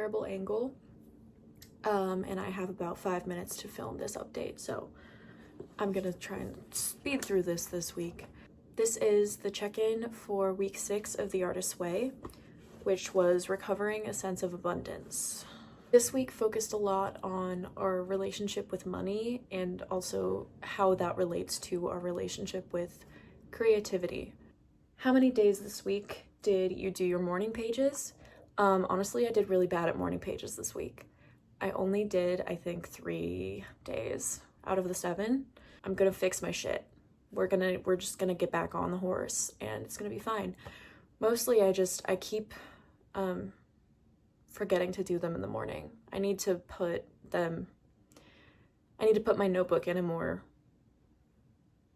terrible angle. And I have about 5 minutes to film this update, so I'm gonna try and speed through this week. This is the check-in for week 6 of The Artist's Way, which was recovering a sense of abundance. This week focused a lot on our relationship with money and also how that relates to our relationship with creativity. How many days this week did you do your morning pages? Honestly, I did really bad at morning pages this week. I only did, I think, 3 days out of the 7. I'm gonna fix my shit. We're just gonna get back on the horse and it's gonna be fine. Mostly I keep forgetting to do them in the morning. I need to put my notebook in a more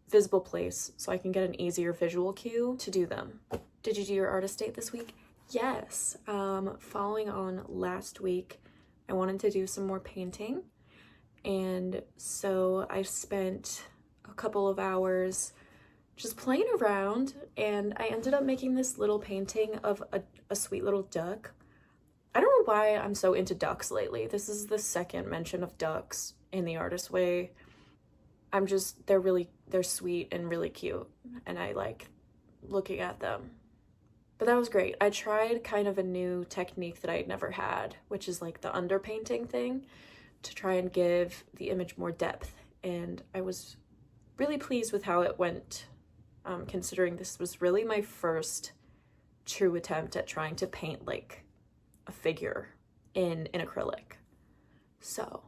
visible place so I can get an easier visual cue to do them. Did you do your artist date this week? Yes. Following on last week, I wanted to do some more painting, and so I spent a couple of hours just playing around, and I ended up making this little painting of a sweet little duck. I don't know why I'm so into ducks lately. This is the second mention of ducks in The Artist's Way. They're sweet and really cute, and I like looking at them. But that was great. I tried kind of a new technique that I had never had, which is like the underpainting thing, to try and give the image more depth. And I was really pleased with how it went, considering this was really my first true attempt at trying to paint like a figure in acrylic. So,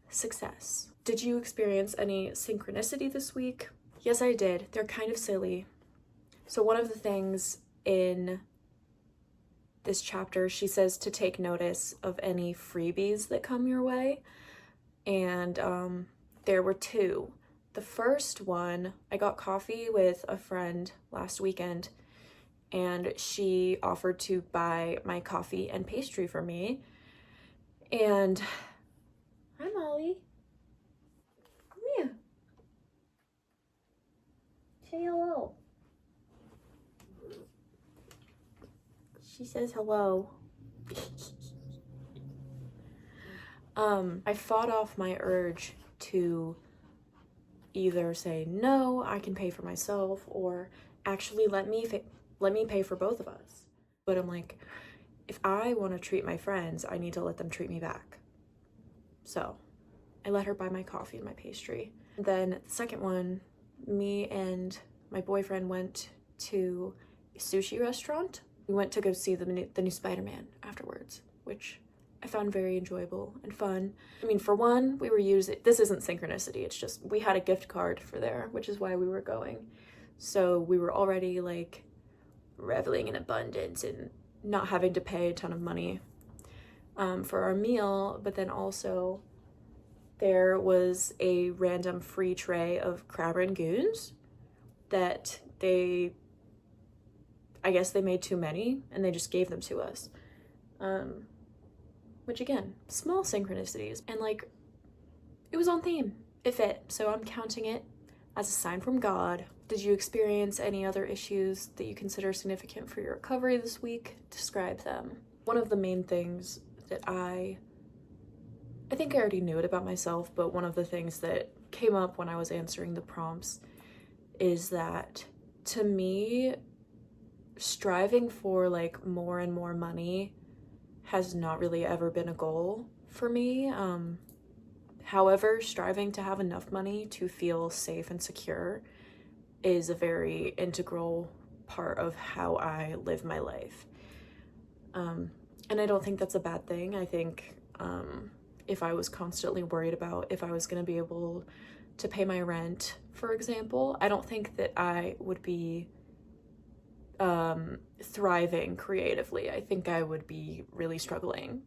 success. Did you experience any synchronicity this week? Yes, I did. They're kind of silly. So one of the things in this chapter, she says to take notice of any freebies that come your way. And there were 2. The first one, I got coffee with a friend last weekend, and she offered to buy my coffee and pastry for me. And hi, Molly. Come here. Say hello. She says hello. I fought off my urge to either say, no, I can pay for myself, or actually let me pay for both of us. But I'm like, if I want to treat my friends, I need to let them treat me back. So I let her buy my coffee and my pastry. And then the second one, me and my boyfriend went to a sushi restaurant. We went to go see the new Spider-Man afterwards, which I found very enjoyable and fun. I mean, for one, this isn't synchronicity, it's just we had a gift card for there, which is why we were going. So we were already like reveling in abundance and not having to pay a ton of money for our meal, but then also there was a random free tray of crab rangoons that I guess they made too many and they just gave them to us. Which again, small synchronicities, and like, it was on theme. It fit, so I'm counting it as a sign from God. Did you experience any other issues that you consider significant for your recovery this week? Describe them. One of the main things that I think I already knew it about myself, but one of the things that came up when I was answering the prompts is that, to me, striving for like more and more money has not really ever been a goal for me. However, striving to have enough money to feel safe and secure is a very integral part of how I live my life. And I don't think that's a bad thing. I think if I was constantly worried about if I was going to be able to pay my rent, for example, I don't think that I would be thriving creatively. I think I would be really struggling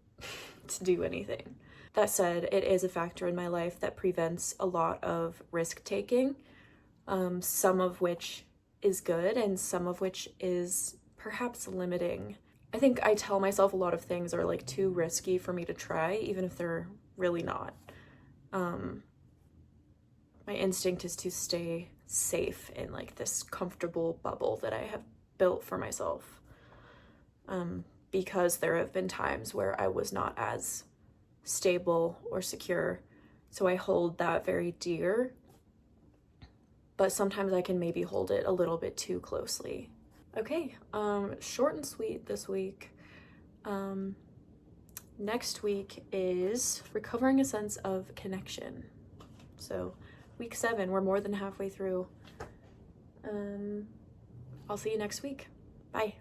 to do anything. That said, it is a factor in my life that prevents a lot of risk taking, some of which is good and some of which is perhaps limiting. I think I tell myself a lot of things are like too risky for me to try, even if they're really not. My instinct is to stay safe in like this comfortable bubble that I have built for myself, because there have been times where I was not as stable or secure. So I hold that very dear, but sometimes I can maybe hold it a little bit too closely. Okay, short and sweet this week. Next week is recovering a sense of connection. So week 7, we're more than halfway through. I'll see you next week. Bye.